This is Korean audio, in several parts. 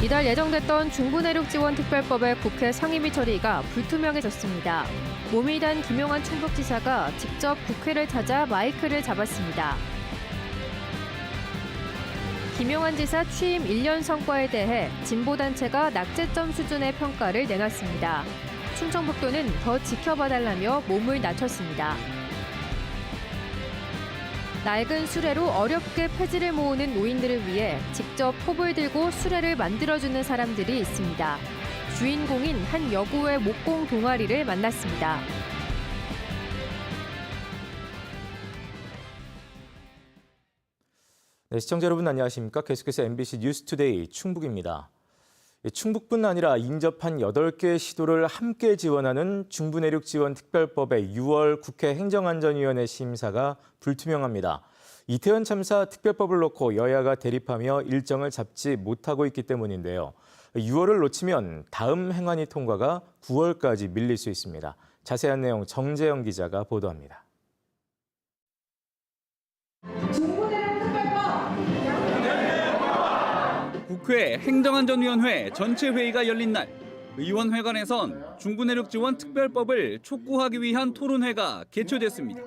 이달 예정됐던 중부내륙 지원 특별법의 국회 상임위 처리가 불투명해졌습니다. 몸이 단 김용환 충북지사가 직접 국회를 찾아 마이크를 잡았습니다. 김용환 지사 취임 1년 성과에 대해 진보단체가 낙제점 수준의 평가를 내놨습니다. 충청북도는 더 지켜봐달라며 몸을 낮췄습니다. 낡은 수레로 어렵게 폐지를 모으는 노인들을 위해 직접 톱을 들고 수레를 만들어주는 사람들이 있습니다. 주인공인 한 여고의 목공 동아리를 만났습니다. 네, 시청자 여러분 안녕하십니까? 계속해서 MBC 뉴스투데이 충북입니다. 충북뿐 아니라 인접한 8개의 시도를 함께 지원하는 중부내륙 지원 특별법의 6월 국회 행정안전위원회 심사가 불투명합니다. 이태원 참사 특별법을 놓고 여야가 대립하며 일정을 잡지 못하고 있기 때문인데요. 6월을 놓치면 다음 행안위 통과가 9월까지 밀릴 수 있습니다. 자세한 내용 정재영 기자가 보도합니다. 국회 행정안전위원회 전체 회의가 열린 날 의원회관에선 중부내륙 지원 특별법을 촉구하기 위한 토론회가 개최됐습니다.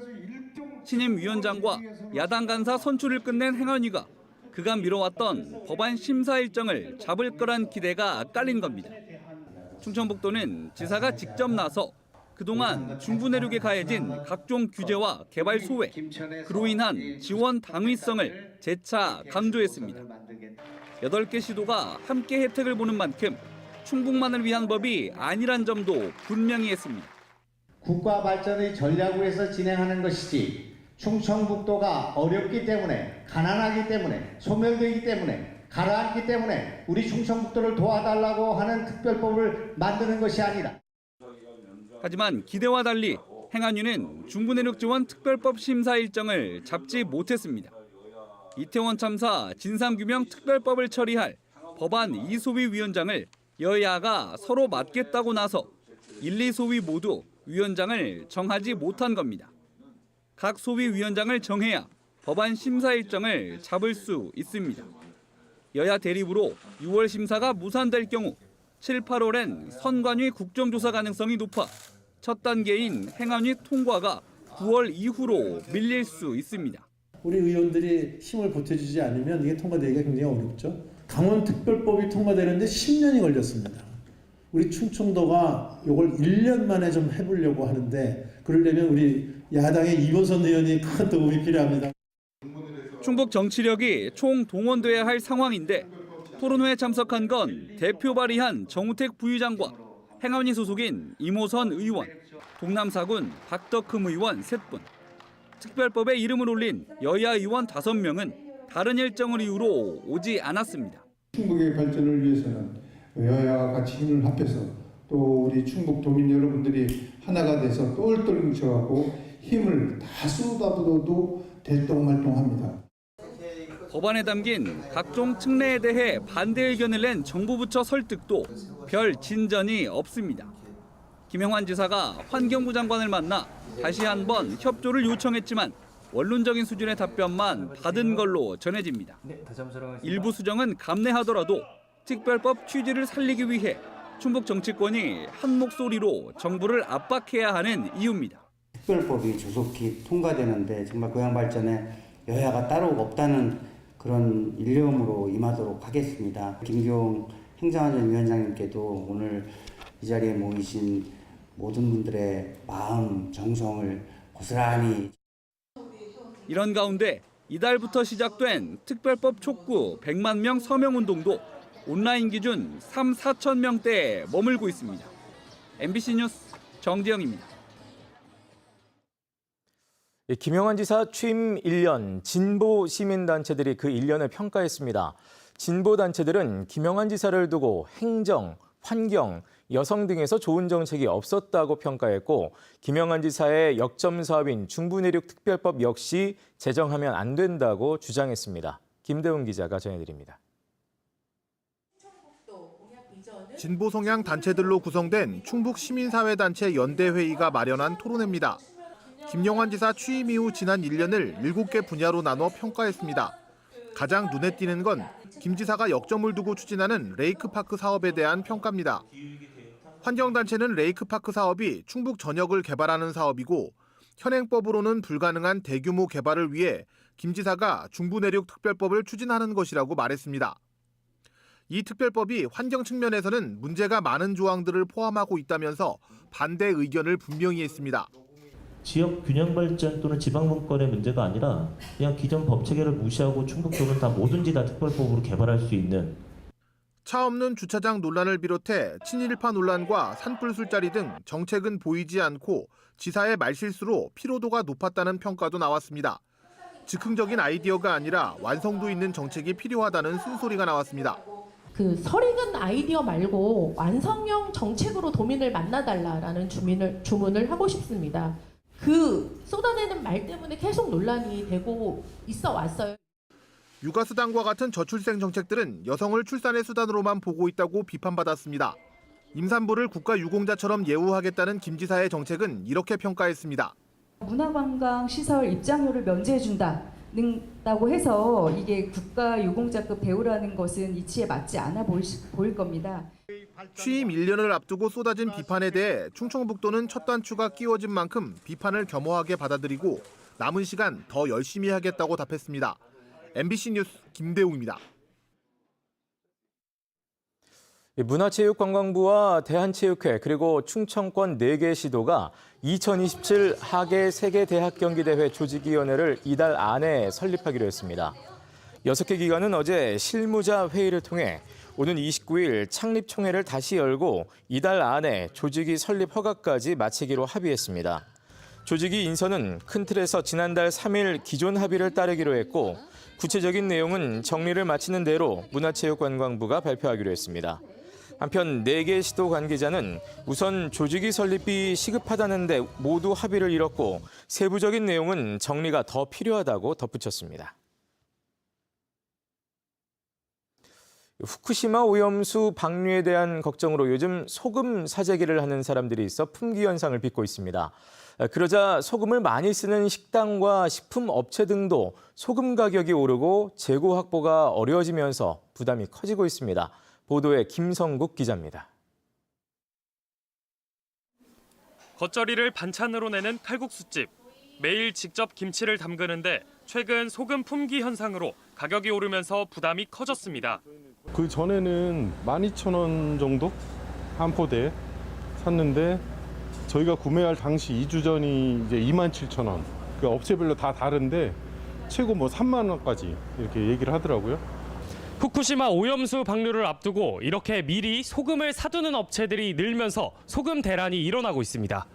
신임 위원장과 야당 간사 선출을 끝낸 행안위가 그간 미뤄왔던 법안 심사 일정을 잡을 거란 기대가 깔린 겁니다. 충청북도는 지사가 직접 나서 그동안 중부내륙에 가해진 각종 규제와 개발 소외, 그로 인한 지원 당위성을 재차 강조했습니다. 8개 시도가 함께 혜택을 보는 만큼 충북만을 위한 법이 아니란 점도 분명히 했습니다. 국가 발전의 전략을 위해서 진행하는 것이지 충청북도가 어렵기 때문에, 가난하기 때문에, 소멸되기 때문에, 가라앉기 때문에 우리 충청북도를 도와달라고 하는 특별법을 만드는 것이 아니라. 하지만 기대와 달리 행안위는 중부내륙 지원 특별법 심사 일정을 잡지 못했습니다. 이태원 참사 진상규명 특별법을 처리할 법안 이소위 위원장을 여야가 서로 맡겠다고 나서 1, 2소위 모두 위원장을 정하지 못한 겁니다. 각 소위 위원장을 정해야 법안 심사 일정을 잡을 수 있습니다. 여야 대립으로 6월 심사가 무산될 경우 7, 8월엔 선관위 국정조사 가능성이 높아 첫 단계인 행안위 통과가 9월 이후로 밀릴 수 있습니다. 우리 의원들이 힘을 보태주지 않으면 이게 통과되기가 굉장히 어렵죠. 강원특별법이 통과되는데 10년이 걸렸습니다. 우리 충청도가 이걸 1년 만에 좀 해보려고 하는데 그러려면 우리 야당의 이호선 의원이 큰 도움이 필요합니다. 충북 정치력이 총동원돼야 할 상황인데 토론회에 참석한 건 대표 발의한 정우택 부의장과 행안위 소속인 이모선 의원, 동남사군 박덕흠 의원 3분, 특별법에 이름을 올린 여야 의원 5명은 다른 일정을 이유로 오지 않았습니다. 충북의 발전을 위해서는 여야가 같이 힘을 합해서 또 우리 충북 도민 여러분들이 하나가 돼서 똘똘 뭉쳐갖고 힘을 다 쏟아부어도 대동말동합니다. 법안에 담긴 각종 특례에 대해 반대 의견을 낸 정부 부처 설득도 별 진전이 없습니다. 김용환 지사가 환경부 장관을 만나 다시 한번 협조를 요청했지만 원론적인 수준의 답변만 받은 걸로 전해집니다. 일부 수정은 감내하더라도 특별법 취지를 살리기 위해 충북 정치권이 한 목소리로 정부를 압박해야 하는 이유입니다. 특별법이 조속히 통과되는데 정말 고향 발전에 여야가 따로 없다는 그런 일념으로 임하도록 하겠습니다. 김기용 행정안전위원장님께도 오늘 이 자리에 모이신 모든 분들의 마음, 정성을 고스란히. 이런 가운데 이달부터 시작된 특별법 촉구 100만 명 서명운동도 온라인 기준 3, 4천 명대에 머물고 있습니다. MBC 뉴스 정재영입니다. 김용환 지사 취임 1년, 진보 시민단체들이 그 1년을 평가했습니다. 진보 단체들은 김용환 지사를 두고 행정, 환경, 여성 등에서 좋은 정책이 없었다고 평가했고 김용환 지사의 역점 사업인 중부내륙 특별법 역시 제정하면 안 된다고 주장했습니다. 김대웅 기자가 전해드립니다. 진보 성향 단체들로 구성된 충북 시민사회단체 연대회의가 마련한 토론회입니다. 김용환 지사 취임 이후 지난 1년을 7개 분야로 나눠 평가했습니다. 가장 눈에 띄는 건 김 지사가 역점을 두고 추진하는 레이크파크 사업에 대한 평가입니다. 환경단체는 레이크파크 사업이 충북 전역을 개발하는 사업이고 현행법으로는 불가능한 대규모 개발을 위해 김 지사가 중부내륙 특별법을 추진하는 것이라고 말했습니다. 이 특별법이 환경 측면에서는 문제가 많은 조항들을 포함하고 있다면서 반대 의견을 분명히 했습니다. 지역 균형 발전 또는 지방 분권의 문제가 아니라 그냥 기존 법 체계를 무시하고 충북도는 다 뭐든지 다 특별법으로 개발할 수 있는. 차 없는 주차장 논란을 비롯해 친일파 논란과 산불 술자리 등 정책은 보이지 않고 지사의 말실수로 피로도가 높았다는 평가도 나왔습니다. 즉흥적인 아이디어가 아니라 완성도 있는 정책이 필요하다는 쓴소리가 나왔습니다. 그 설익은 아이디어 말고 완성형 정책으로 도민을 만나달라라는 주문을 하고 싶습니다. 그 쏟아내는 말 때문에 계속 논란이 되고 있어 왔어요. 육아수당과 같은 저출생 정책들은 여성을 출산의 수단으로만 보고 있다고 비판받았습니다. 임산부를 국가유공자처럼 예우하겠다는 김 지사의 정책은 이렇게 평가했습니다. 문화관광 시설 입장료를 면제해준다고 해서 이게 국가유공자급 배우라는 것은 이치에 맞지 않아 보일 겁니다. 취임 1년을 앞두고 쏟아진 비판에 대해 충청북도는 첫 단추가 끼워진 만큼 비판을 겸허하게 받아들이고 남은 시간 더 열심히 하겠다고 답했습니다. MBC 뉴스 김대웅입니다. 문화체육관광부와 대한체육회 그리고 충청권 4개 시도가 2027 하계 세계대학경기대회 조직위원회를 이달 안에 설립하기로 했습니다. 6개 기관은 어제 실무자 회의를 통해 오는 29일 창립총회를 다시 열고 이달 안에 조직위 설립 허가까지 마치기로 합의했습니다. 조직위 인선은 큰 틀에서 지난달 3일 기존 합의를 따르기로 했고 구체적인 내용은 정리를 마치는 대로 문화체육관광부가 발표하기로 했습니다. 한편 4개 시도 관계자는 우선 조직위 설립이 시급하다는데 모두 합의를 이뤘고 세부적인 내용은 정리가 더 필요하다고 덧붙였습니다. 후쿠시마 오염수 방류에 대한 걱정으로 요즘 소금 사재기를 하는 사람들이 있어 품귀 현상을 빚고 있습니다. 그러자 소금을 많이 쓰는 식당과 식품 업체 등도 소금 가격이 오르고 재고 확보가 어려워지면서 부담이 커지고 있습니다. 보도에 김성국 기자입니다. 겉절이를 반찬으로 내는 칼국수집. 매일 직접 김치를 담그는데 최근 소금 품귀 현상으로 가격이 오르면서 부담이 커졌습니다. 그 전에는 12,000원 정도 한 포대에 샀는데 저희가 구매할 당시 2주 전이 이제 27,000원. 그 업체별로 다 다른데 최고 3만 원까지 이렇게 얘기를 하더라고요. 후쿠시마 오염수 방류를 앞두고 이렇게 미리 소금을 사두는 업체들이 늘면서 소금 대란이 일어나고 있습니다.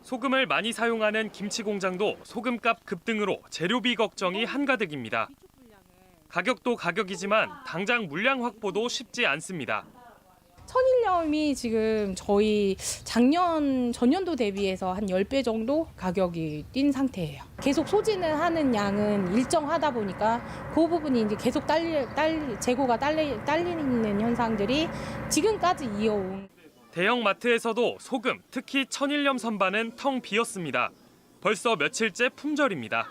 소금을 많이 사용하는 김치 공장도 소금값 급등으로 재료비 걱정이 한가득입니다. 가격도 가격이지만 당장 물량 확보도 쉽지 않습니다. 천일염이 지금 저희 전년도 대비해서 한 10배 정도 가격이 뛴 상태예요. 계속 소진을 하는 양은 일정하다 보니까 그 부분이 이제 계속 재고가 딸리는 현상들이 지금까지 이어온. 대형 마트에서도 소금, 특히 천일염 선반은 텅 비었습니다. 벌써 며칠째 품절입니다.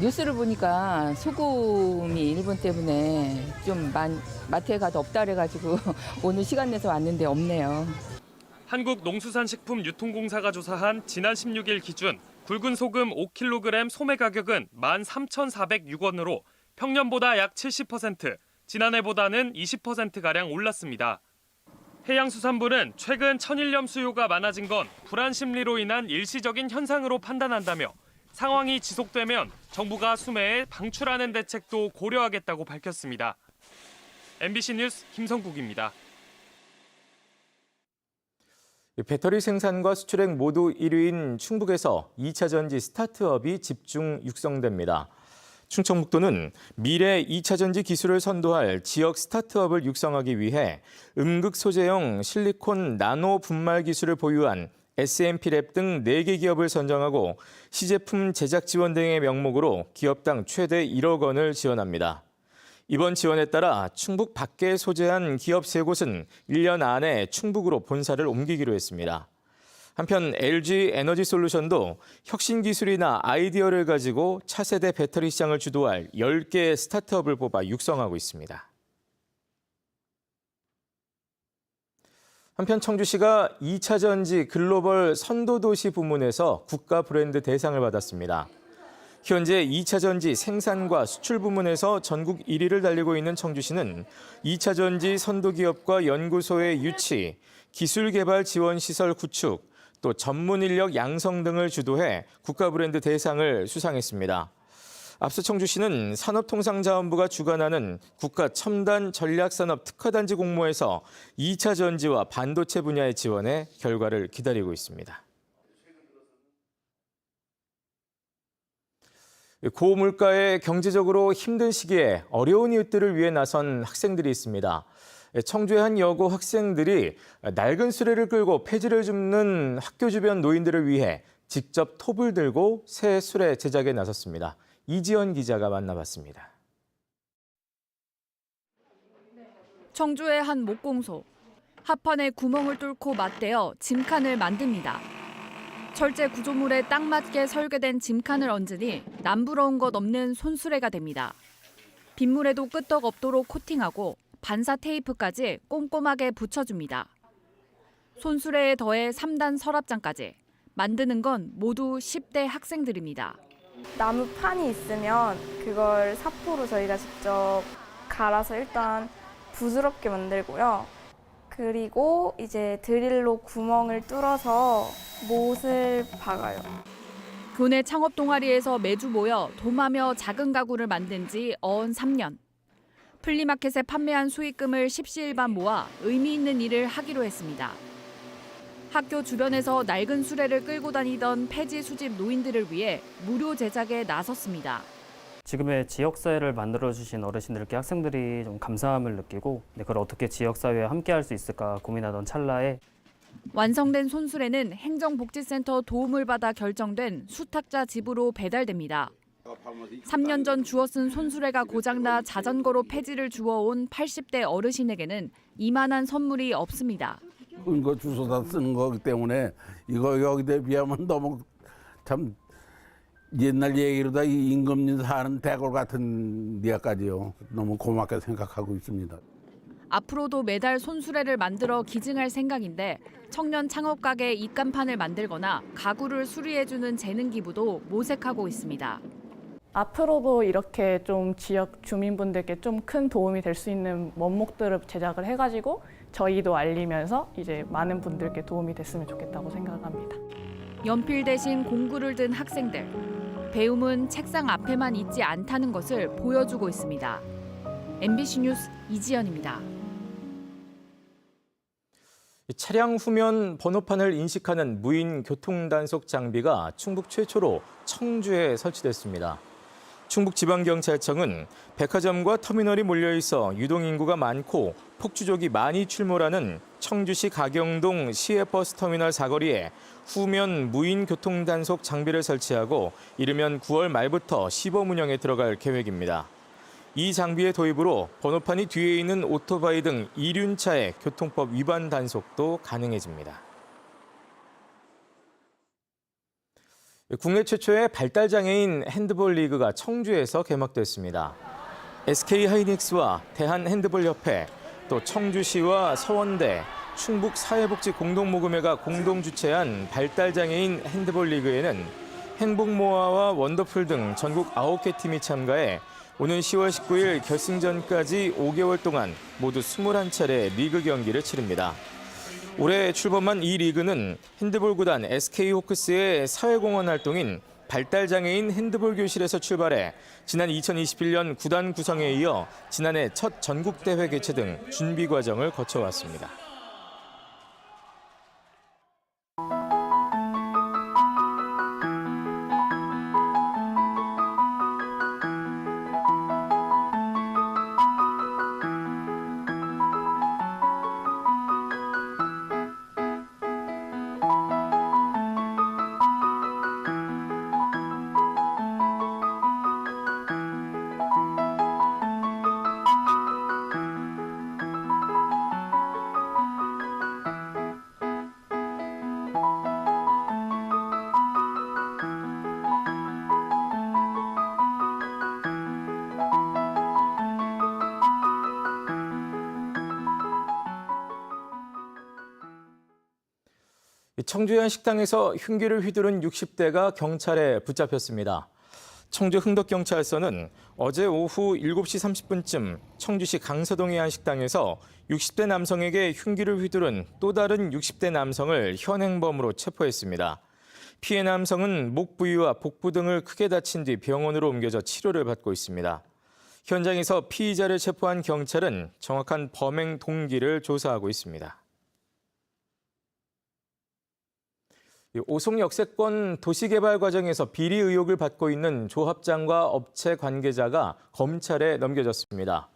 뉴스를 보니까 소금이 일본 때문에 좀 마트에 가도 없다 그래가지고 오늘 시간 내서 왔는데 없네요. 한국농수산식품유통공사가 조사한 지난 16일 기준 굵은 소금 5kg 소매 가격은 13,406원으로 평년보다 약 70%, 지난해보다는 20%가량 올랐습니다. 해양수산부는 최근 천일염 수요가 많아진 건 불안 심리로 인한 일시적인 현상으로 판단한다며 상황이 지속되면 정부가 수매에 방출하는 대책도 고려하겠다고 밝혔습니다. MBC 뉴스 김성국입니다. 배터리 생산과 수출액 모두 1위인 충북에서 2차 전지 스타트업이 집중 육성됩니다. 충청북도는 미래 2차 전지 기술을 선도할 지역 스타트업을 육성하기 위해 음극 소재형 실리콘 나노 분말 기술을 보유한 SMP랩 등 4개 기업을 선정하고 시제품 제작 지원 등의 명목으로 기업당 최대 1억 원을 지원합니다. 이번 지원에 따라 충북 밖에 소재한 기업 3곳은 1년 안에 충북으로 본사를 옮기기로 했습니다. 한편 LG 에너지솔루션도 혁신 기술이나 아이디어를 가지고 차세대 배터리 시장을 주도할 10개의 스타트업을 뽑아 육성하고 있습니다. 한편 청주시가 2차 전지 글로벌 선도도시 부문에서 국가 브랜드 대상을 받았습니다. 현재 2차 전지 생산과 수출 부문에서 전국 1위를 달리고 있는 청주시는 2차 전지 선도기업과 연구소의 유치, 기술개발 지원 시설 구축, 또 전문 인력 양성 등을 주도해 국가 브랜드 대상을 수상했습니다. 앞서 청주시는 산업통상자원부가 주관하는 국가 첨단 전략산업 특화단지 공모에서 2차 전지와 반도체 분야의 지원에 결과를 기다리고 있습니다. 고물가에 경제적으로 힘든 시기에 어려운 이웃들을 위해 나선 학생들이 있습니다. 청주의 한 여고 학생들이 낡은 수레를 끌고 폐지를 줍는 학교 주변 노인들을 위해 직접 톱을 들고 새 수레 제작에 나섰습니다. 이지연 기자가 만나봤습니다. 청주의 한 목공소. 합판에 구멍을 뚫고 맞대어 짐칸을 만듭니다. 철제 구조물에 딱 맞게 설계된 짐칸을 얹으니 남부러운 것 없는 손수레가 됩니다. 빗물에도 끄떡 없도록 코팅하고 반사 테이프까지 꼼꼼하게 붙여줍니다. 손수레에 더해 3단 서랍장까지. 만드는 건 모두 10대 학생들입니다. 나무 판이 있으면 그걸 사포로 저희가 직접 갈아서 일단 부드럽게 만들고요. 그리고 이제 드릴로 구멍을 뚫어서 못을 박아요. 교내 창업 동아리에서 매주 모여 도마며 작은 가구를 만든 지 어언 3년. 플리마켓에 판매한 수익금을 십시일반 모아 의미 있는 일을 하기로 했습니다. 학교 주변에서 낡은 수레를 끌고 다니던 폐지 수집 노인들을 위해 무료 제작에 나섰습니다. 지금의 지역사회를 만들어주신 어르신들께 학생들이 좀 감사함을 느끼고 그걸 어떻게 지역사회와 함께할 수 있을까 고민하던 찰나에 완성된 손수레는 행정복지센터 도움을 받아 결정된 수탁자 집으로 배달됩니다. 3년 전 주워 쓴 손수레가 고장나 자전거로 폐지를 주워온 80대 어르신에게는 이만한 선물이 없습니다. 이거 주워다 쓰는 거기 때문에 이거 여기에 비하면 너무 참 옛날 얘기로다 이 임금님 사는 대골 같은 데까지요. 너무 고맙게 생각하고 있습니다. 앞으로도 매달 손수레를 만들어 기증할 생각인데 청년 창업가게 입간판을 만들거나 가구를 수리해주는 재능 기부도 모색하고 있습니다. 앞으로도 이렇게 좀 지역 주민분들께 좀 큰 도움이 될 수 있는 원목들을 제작을 해가지고 저희도 알리면서 이제 많은 분들께 도움이 됐으면 좋겠다고 생각합니다. 연필 대신 공구를 든 학생들. 배움은 책상 앞에만 있지 않다는 것을 보여주고 있습니다. MBC 뉴스 이지연입니다. 차량 후면 번호판을 인식하는 무인 교통단속 장비가 충북 최초로 청주에 설치됐습니다. 충북지방경찰청은 백화점과 터미널이 몰려있어 유동인구가 많고 폭주족이 많이 출몰하는 청주시 가경동 시외버스 터미널 사거리에 후면 무인 교통단속 장비를 설치하고 이르면 9월 말부터 시범 운영에 들어갈 계획입니다. 이 장비의 도입으로 번호판이 뒤에 있는 오토바이 등 이륜차의 교통법 위반 단속도 가능해집니다. 국내 최초의 발달장애인 핸드볼 리그가 청주에서 개막됐습니다. SK하이닉스와 대한핸드볼협회, 또 청주시와 서원대, 충북사회복지공동모금회가 공동 주최한 발달장애인 핸드볼 리그에는 행복모아와 원더풀 등 전국 9개 팀이 참가해 오는 10월 19일 결승전까지 5개월 동안 모두 21차례 리그 경기를 치릅니다. 올해 출범한 이 리그는 핸드볼 구단 SK호크스의 사회공헌 활동인 발달장애인 핸드볼 교실에서 출발해 지난 2021년 구단 구성에 이어 지난해 첫 전국대회 개최 등 준비 과정을 거쳐왔습니다. 청주의 한 식당에서 흉기를 휘두른 60대가 경찰에 붙잡혔습니다. 청주 흥덕경찰서는 어제 오후 7시 30분쯤 청주시 강서동의 한 식당에서 60대 남성에게 흉기를 휘두른 또 다른 60대 남성을 현행범으로 체포했습니다. 피해 남성은 목 부위와 복부 등을 크게 다친 뒤 병원으로 옮겨져 치료를 받고 있습니다. 현장에서 피의자를 체포한 경찰은 정확한 범행 동기를 조사하고 있습니다. 오송 역세권 도시개발 과정에서 비리 의혹을 받고 있는 조합장과 업체 관계자가 검찰에 넘겨졌습니다.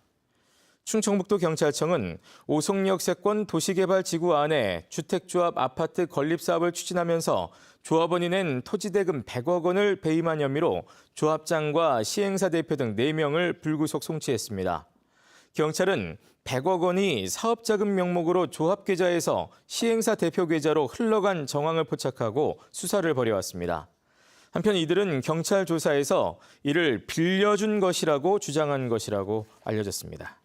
충청북도 경찰청은 오송 역세권 도시개발지구 안에 주택조합 아파트 건립사업을 추진하면서 조합원이 낸 토지대금 100억 원을 배임한 혐의로 조합장과 시행사 대표 등 4명을 불구속 송치했습니다. 경찰은 100억 원이 사업자금 명목으로 조합 계좌에서 시행사 대표 계좌로 흘러간 정황을 포착하고 수사를 벌여왔습니다. 한편 이들은 경찰 조사에서 이를 빌려준 것이라고 주장한 것이라고 알려졌습니다.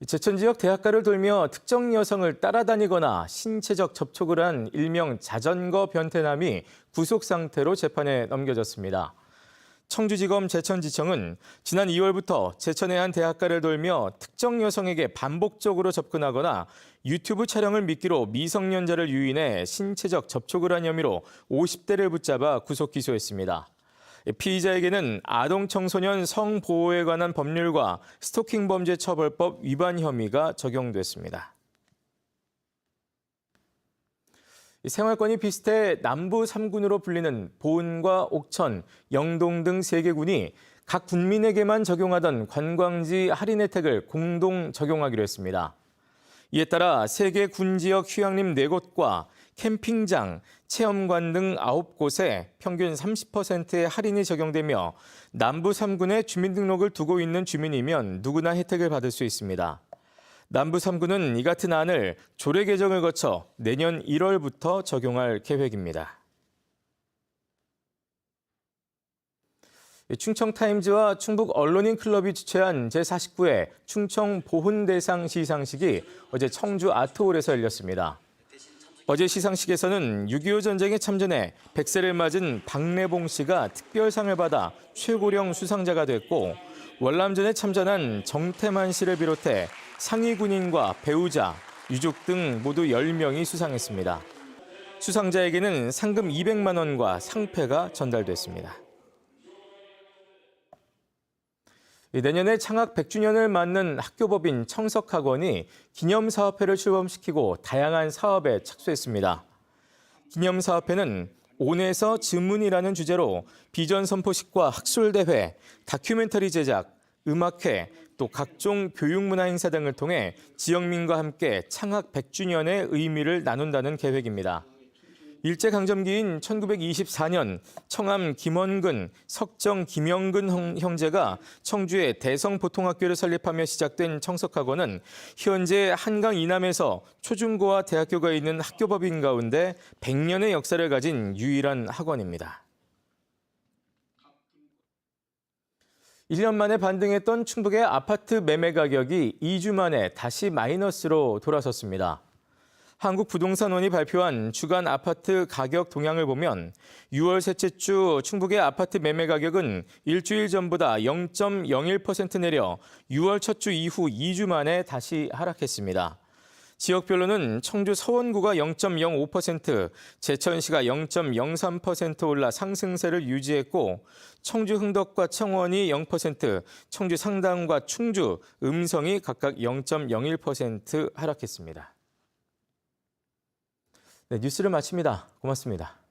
제천 지역 대학가를 돌며 특정 여성을 따라다니거나 신체적 접촉을 한 일명 자전거 변태남이 구속 상태로 재판에 넘겨졌습니다. 청주지검 제천지청은 지난 2월부터 제천의 한 대학가를 돌며 특정 여성에게 반복적으로 접근하거나 유튜브 촬영을 미끼로 미성년자를 유인해 신체적 접촉을 한 혐의로 50대를 붙잡아 구속 기소했습니다. 피의자에게는 아동 청소년 성보호에 관한 법률과 스토킹범죄처벌법 위반 혐의가 적용됐습니다. 생활권이 비슷해 남부 3군으로 불리는 보은과 옥천, 영동 등 3개 군이 각 군민에게만 적용하던 관광지 할인 혜택을 공동 적용하기로 했습니다. 이에 따라 3개 군 지역 휴양림 4곳과 캠핑장, 체험관 등 9곳에 평균 30%의 할인이 적용되며 남부 3군에 주민등록을 두고 있는 주민이면 누구나 혜택을 받을 수 있습니다. 남부 3군은 이 같은 안을 조례 개정을 거쳐 내년 1월부터 적용할 계획입니다. 충청타임즈와 충북 언론인클럽이 주최한 제49회 충청보훈대상 시상식이 어제 청주 아트홀에서 열렸습니다. 어제 시상식에서는 6.25 전쟁에 참전해 100세를 맞은 박래봉 씨가 특별상을 받아 최고령 수상자가 됐고 월남전에 참전한 정태만 씨를 비롯해 상위 군인과 배우자, 유족 등 모두 10명이 수상했습니다. 수상자에게는 상금 200만 원과 상패가 전달됐습니다. 내년에 창학 100주년을 맞는 학교법인 청석학원이 기념사업회를 출범시키고 다양한 사업에 착수했습니다. 기념사업회는 온에서 즈문이라는 주제로 비전 선포식과 학술대회, 다큐멘터리 제작, 음악회, 또 각종 교육문화 행사 등을 통해 지역민과 함께 창학 100주년의 의미를 나눈다는 계획입니다. 일제강점기인 1924년 청암 김원근, 석정 김영근 형제가 청주에 대성보통학교를 설립하며 시작된 청석학원은 현재 한강 이남에서 초중고와 대학교가 있는 학교법인 가운데 100년의 역사를 가진 유일한 학원입니다. 1년 만에 반등했던 충북의 아파트 매매 가격이 2주 만에 다시 마이너스로 돌아섰습니다. 한국부동산원이 발표한 주간 아파트 가격 동향을 보면 6월 셋째 주 충북의 아파트 매매 가격은 일주일 전보다 0.01% 내려 6월 첫 주 이후 2주 만에 다시 하락했습니다. 지역별로는 청주 서원구가 0.05%, 제천시가 0.03% 올라 상승세를 유지했고 청주 흥덕과 청원이 0%, 청주 상당과 충주, 음성이 각각 0.01% 하락했습니다. 네, 뉴스를 마칩니다. 고맙습니다.